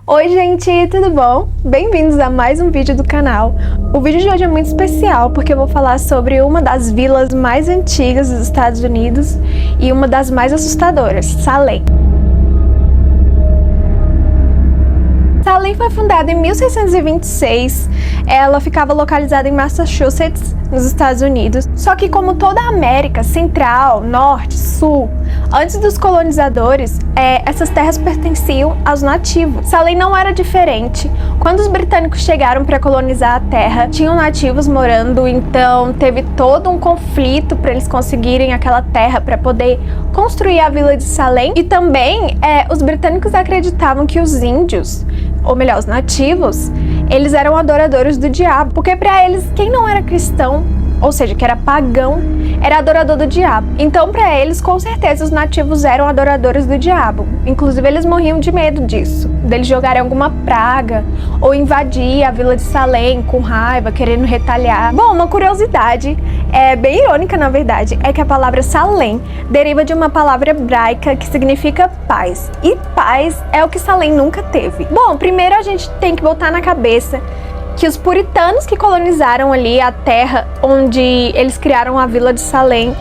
Oi gente, tudo bom? Bem-vindos a mais um vídeo do canal. O vídeo de hoje é muito especial porque eu vou falar sobre uma das vilas mais antigas dos Estados Unidos e uma das mais assustadoras, Salem. Salem foi fundada em 1626, ela ficava localizada em Massachusetts, nos Estados Unidos. Só que como toda a América Central, Norte, Sul, antes dos colonizadores, essas terras pertenciam aos nativos. Salem não era diferente. Quando os britânicos chegaram para colonizar a terra, tinham nativos morando, então teve todo um conflito para eles conseguirem aquela terra para poder construir a vila de Salem. E também os britânicos acreditavam que os índios, ou melhor, os nativos, eles eram adoradores do diabo, porque para eles, quem não era cristão, ou seja, que era pagão, era adorador do diabo. Então, para eles, com certeza, os nativos eram adoradores do diabo. Inclusive, eles morriam de medo disso, deles jogarem alguma praga, ou invadir a vila de Salem com raiva, querendo retalhar. Bom, uma curiosidade, bem irônica na verdade, é que a palavra Salem deriva de uma palavra hebraica que significa paz. E paz é o que Salem nunca teve. Bom, primeiro a gente tem que botar na cabeça que os puritanos que colonizaram ali a terra onde eles criaram a vila de Salem,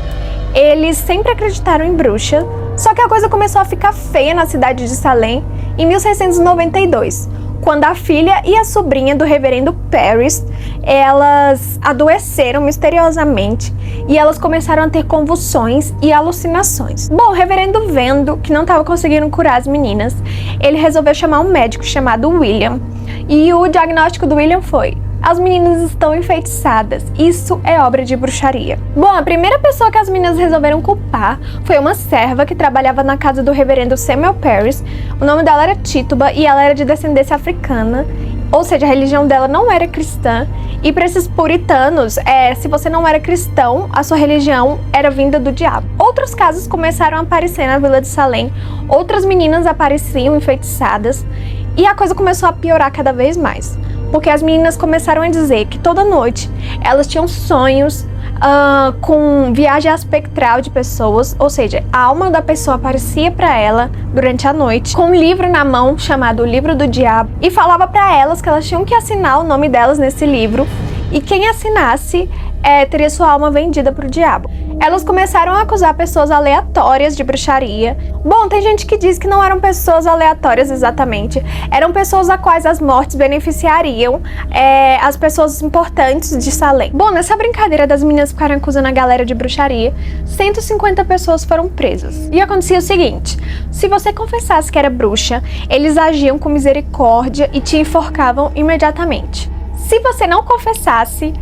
eles sempre acreditaram em bruxa. Só que a coisa começou a ficar feia na cidade de Salem em 1692, quando a filha e a sobrinha do reverendo Parris, elas adoeceram misteriosamente e elas começaram a ter convulsões e alucinações. Bom, o reverendo, vendo que não estava conseguindo curar as meninas, ele resolveu chamar um médico chamado William. E o diagnóstico do William foi: as meninas estão enfeitiçadas, isso é obra de bruxaria. Bom, a primeira pessoa que as meninas resolveram culpar foi uma serva que trabalhava na casa do reverendo Samuel Parris. O nome dela era Tituba e ela era de descendência africana, ou seja, a religião dela não era cristã. E para esses puritanos, se você não era cristão, a sua religião era vinda do diabo. Outros casos começaram a aparecer na vila de Salem, outras meninas apareciam enfeitiçadas e a coisa começou a piorar cada vez mais. Porque as meninas começaram a dizer que toda noite elas tinham sonhos com viagem espectral de pessoas, ou seja, a alma da pessoa aparecia para ela durante a noite com um livro na mão chamado O Livro do Diabo e falava para elas que elas tinham que assinar o nome delas nesse livro e quem assinasse teria sua alma vendida para o diabo. Elas começaram a acusar pessoas aleatórias de bruxaria. Bom, tem gente que diz que não eram pessoas aleatórias exatamente, eram pessoas a quais as mortes beneficiariam as pessoas importantes de Salem. Bom, nessa brincadeira das meninas ficaram acusando a galera de bruxaria, 150 pessoas foram presas. E acontecia o seguinte: se você confessasse que era bruxa, eles agiam com misericórdia e te enforcavam imediatamente. Se você não confessasse,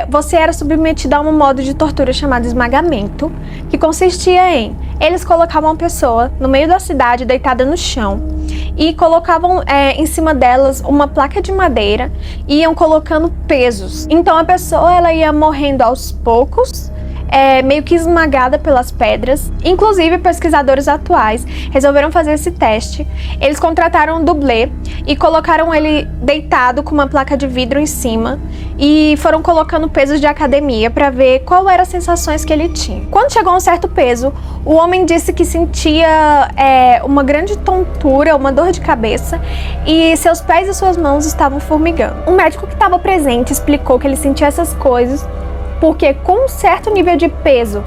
você era submetido a um modo de tortura chamado esmagamento, que consistia em: eles colocavam uma pessoa no meio da cidade deitada no chão e colocavam em cima delas uma placa de madeira e iam colocando pesos. Então a pessoa ela ia morrendo aos poucos, meio que esmagada pelas pedras. Inclusive, pesquisadores atuais resolveram fazer esse teste. Eles contrataram um dublê e colocaram ele deitado com uma placa de vidro em cima e foram colocando pesos de academia para ver qual eram as sensações que ele tinha. Quando chegou a um certo peso, o homem disse que sentia uma grande tontura, uma dor de cabeça e seus pés e suas mãos estavam formigando. Um médico que estava presente explicou que ele sentia essas coisas porque com um certo nível de peso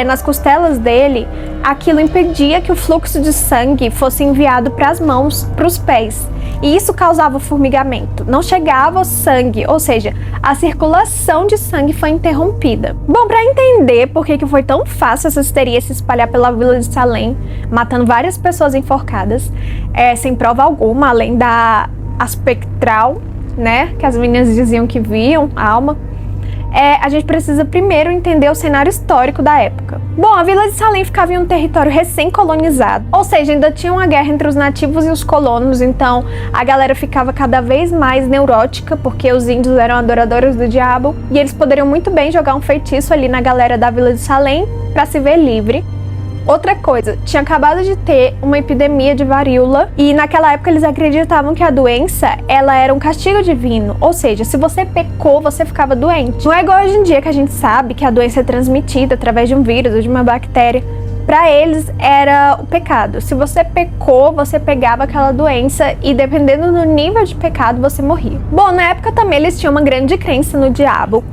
nas costelas dele, aquilo impedia que o fluxo de sangue fosse enviado para as mãos, para os pés. E isso causava formigamento. Não chegava o sangue, ou seja, a circulação de sangue foi interrompida. Bom, para entender por que foi tão fácil essa histeria se espalhar pela vila de Salem, matando várias pessoas enforcadas, sem prova alguma, além da espectral, né, que as meninas diziam que viam, a alma, a gente precisa primeiro entender o cenário histórico da época. Bom, a vila de Salem ficava em um território recém-colonizado, ou seja, ainda tinha uma guerra entre os nativos e os colonos, então a galera ficava cada vez mais neurótica, porque os índios eram adoradores do diabo, e eles poderiam muito bem jogar um feitiço ali na galera da vila de Salem para se ver livre. Outra coisa, tinha acabado de ter uma epidemia de varíola e naquela época eles acreditavam que a doença, ela era um castigo divino, ou seja, se você pecou, você ficava doente. Não é igual hoje em dia que a gente sabe que a doença é transmitida através de um vírus ou de uma bactéria. Para eles era o pecado. Se você pecou, você pegava aquela doença e dependendo do nível de pecado, você morria. Bom, na época também eles tinham uma grande crença no diabo.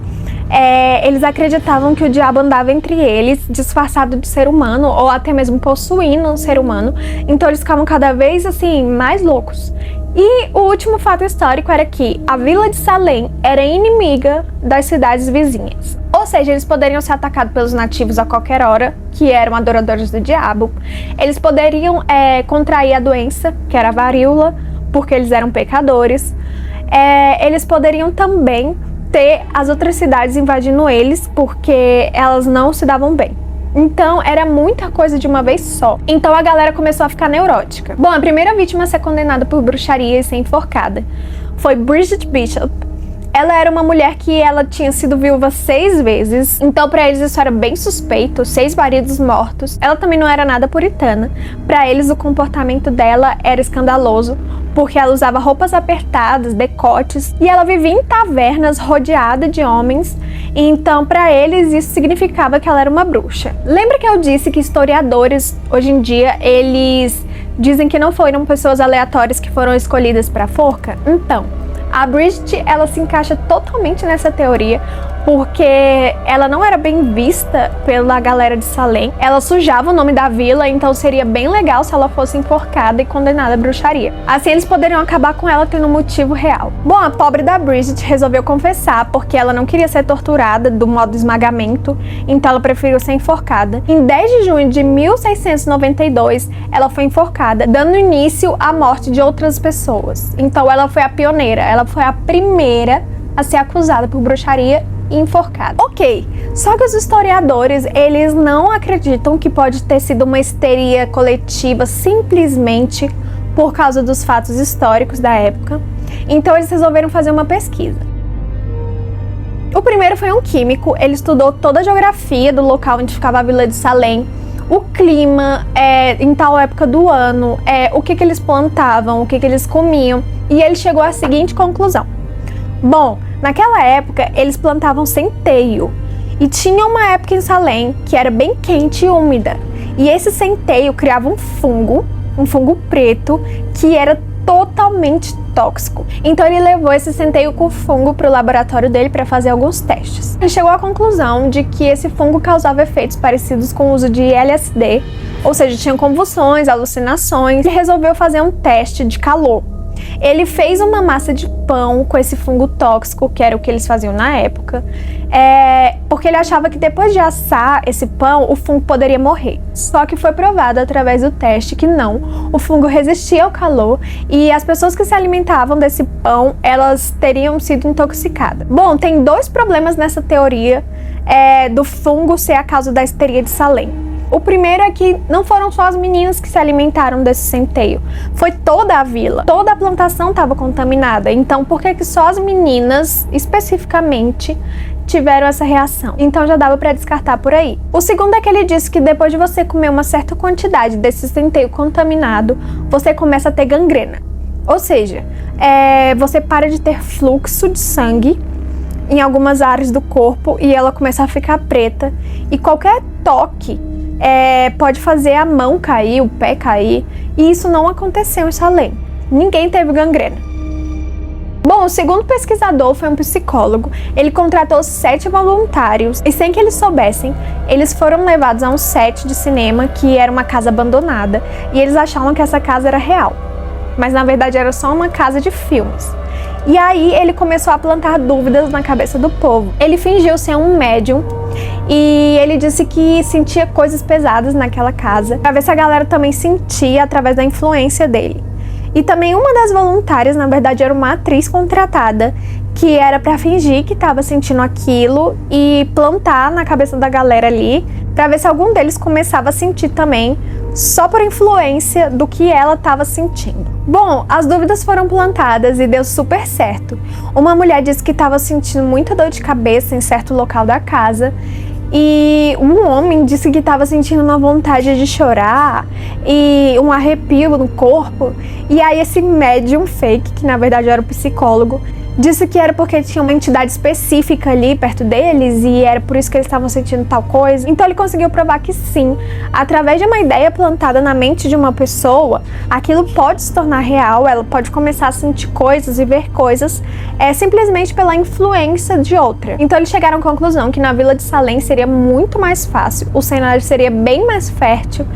Eles acreditavam que o diabo andava entre eles, disfarçado de ser humano ou até mesmo possuindo um ser humano. Então eles ficavam cada vez assim mais loucos. E o último fato histórico era que a vila de Salem era inimiga das cidades vizinhas. Ou seja, eles poderiam ser atacados pelos nativos a qualquer hora, que eram adoradores do diabo. Eles poderiam contrair a doença, que era a varíola, porque eles eram pecadores. Eles poderiam também ter as outras cidades invadindo eles, porque elas não se davam bem. Então, era muita coisa de uma vez só. Então, a galera começou a ficar neurótica. Bom, a primeira vítima a ser condenada por bruxaria e ser enforcada foi Bridget Bishop. Ela era uma mulher que ela tinha sido viúva 6 vezes, então pra eles isso era bem suspeito, 6 maridos mortos. Ela também não era nada puritana. Pra eles o comportamento dela era escandaloso, porque ela usava roupas apertadas, decotes, e ela vivia em tavernas rodeada de homens, e então pra eles isso significava que ela era uma bruxa. Lembra que eu disse que historiadores, hoje em dia, eles dizem que não foram pessoas aleatórias que foram escolhidas pra forca? Então, a Bridget, ela se encaixa totalmente nessa teoria, porque ela não era bem vista pela galera de Salem. Ela sujava o nome da vila, então seria bem legal se ela fosse enforcada e condenada à bruxaria. Assim eles poderiam acabar com ela tendo um motivo real. Bom, a pobre da Bridget resolveu confessar, porque ela não queria ser torturada do modo esmagamento, então ela preferiu ser enforcada. Em 10 de junho de 1692, ela foi enforcada, dando início à morte de outras pessoas. Então ela foi a pioneira, ela foi a primeira a ser acusada por bruxaria e enforcada. Ok, só que os historiadores, eles não acreditam que pode ter sido uma histeria coletiva simplesmente por causa dos fatos históricos da época. Então eles resolveram fazer uma pesquisa. O primeiro foi um químico, ele estudou toda a geografia do local onde ficava a vila de Salem, o clima, em tal época do ano, o que eles plantavam, o que eles comiam, e ele chegou à seguinte conclusão. Bom, naquela época eles plantavam centeio e tinha uma época em Salem que era bem quente e úmida, e esse centeio criava um fungo preto que era totalmente tóxico. Então ele levou esse centeio com fungo para o laboratório dele para fazer alguns testes. Ele chegou à conclusão de que esse fungo causava efeitos parecidos com o uso de LSD, ou seja, tinham convulsões, alucinações, e resolveu fazer um teste de calor. Ele fez uma massa de pão com esse fungo tóxico, que era o que eles faziam na época, porque ele achava que depois de assar esse pão, o fungo poderia morrer. Só que foi provado através do teste que não, o fungo resistia ao calor e as pessoas que se alimentavam desse pão, elas teriam sido intoxicadas. Bom, tem 2 problemas nessa teoria do fungo ser a causa da histeria de Salem. O primeiro é que não foram só as meninas que se alimentaram desse centeio, foi toda a vila, toda a plantação estava contaminada. Então por que só as meninas, especificamente, tiveram essa reação? Então já dava para descartar por aí. O segundo é que ele disse que depois de você comer uma certa quantidade desse centeio contaminado, você começa a ter gangrena. Ou seja, você para de ter fluxo de sangue em algumas áreas do corpo e ela começa a ficar preta, e qualquer toque pode fazer a mão cair, o pé cair, e isso não aconteceu em Salem. Ninguém teve gangrena. Bom, o segundo pesquisador foi um psicólogo. Ele contratou 7 voluntários e, sem que eles soubessem, eles foram levados a um set de cinema que era uma casa abandonada, e eles achavam que essa casa era real, mas na verdade era só uma casa de filmes. E aí ele começou a plantar dúvidas na cabeça do povo. Ele fingiu ser um médium e ele disse que sentia coisas pesadas naquela casa, pra ver se a galera também sentia através da influência dele. E também uma das voluntárias, na verdade, era uma atriz contratada, que era pra fingir que tava sentindo aquilo e plantar na cabeça da galera ali, pra ver se algum deles começava a sentir também, só por influência do que ela estava sentindo. Bom, as dúvidas foram plantadas e deu super certo. Uma mulher disse que estava sentindo muita dor de cabeça em certo local da casa, e um homem disse que estava sentindo uma vontade de chorar e um arrepio no corpo. E aí esse médium fake, que na verdade era o psicólogo, Disse que era porque tinha uma entidade específica ali perto deles e era por isso que eles estavam sentindo tal coisa. Então ele conseguiu provar que sim, através de uma ideia plantada na mente de uma pessoa, aquilo pode se tornar real, ela pode começar a sentir coisas e ver coisas simplesmente pela influência de outra. Então eles chegaram à conclusão que na Vila de Salem seria muito mais fácil, o cenário seria bem mais fértil,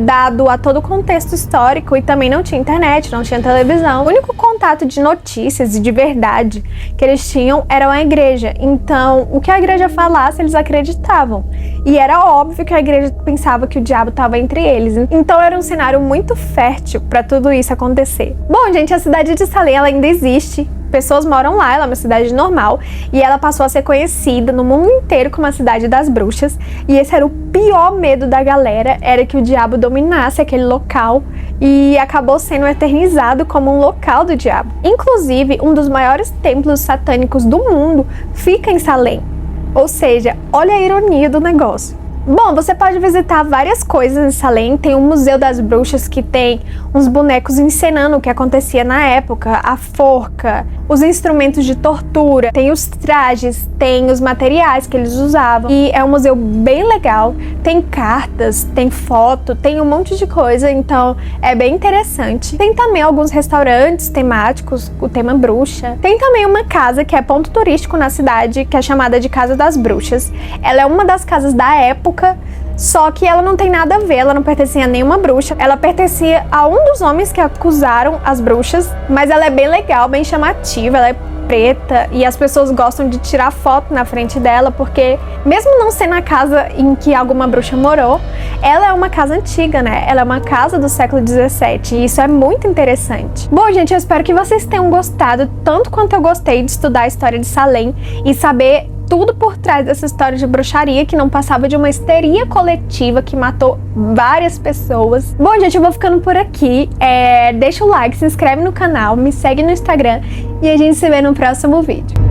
dado a todo o contexto histórico, e também não tinha internet, não tinha televisão. O único contato de notícias e de verdade que eles tinham era a igreja. Então, o que a igreja falasse, eles acreditavam. E era óbvio que a igreja pensava que o diabo estava entre eles. Então, era um cenário muito fértil para tudo isso acontecer. Bom, gente, a cidade de Salem, ela ainda existe. Pessoas moram lá, ela é uma cidade normal e ela passou a ser conhecida no mundo inteiro como a cidade das bruxas, e esse era o pior medo da galera, era que o diabo dominasse aquele local e acabou sendo eternizado como um local do diabo. Inclusive, um dos maiores templos satânicos do mundo fica em Salem, ou seja, olha a ironia do negócio. Bom, você pode visitar várias coisas em Salem. Tem o Museu das Bruxas, que tem uns bonecos encenando o que acontecia na época, a forca, os instrumentos de tortura, tem os trajes, tem os materiais que eles usavam. E é um museu bem legal, tem cartas, tem foto, tem um monte de coisa, então é bem interessante. Tem também alguns restaurantes temáticos, o tema bruxa. Tem também uma casa que é ponto turístico na cidade, que é chamada de Casa das Bruxas. Ela é uma das casas da época, só que ela não tem nada a ver, ela não pertencia a nenhuma bruxa, ela pertencia a um dos homens que acusaram as bruxas, mas ela é bem legal, bem chamativa, ela é preta e as pessoas gostam de tirar foto na frente dela, porque mesmo não sendo a casa em que alguma bruxa morou, ela é uma casa antiga, né? Ela é uma casa do século 17 e isso é muito interessante. Bom, gente, eu espero que vocês tenham gostado tanto quanto eu gostei de estudar a história de Salem e saber tudo por trás dessa história de bruxaria que não passava de uma histeria coletiva que matou várias pessoas. Bom, gente, eu vou ficando por aqui. Deixa o like, se inscreve no canal, me segue no Instagram e a gente se vê no próximo vídeo.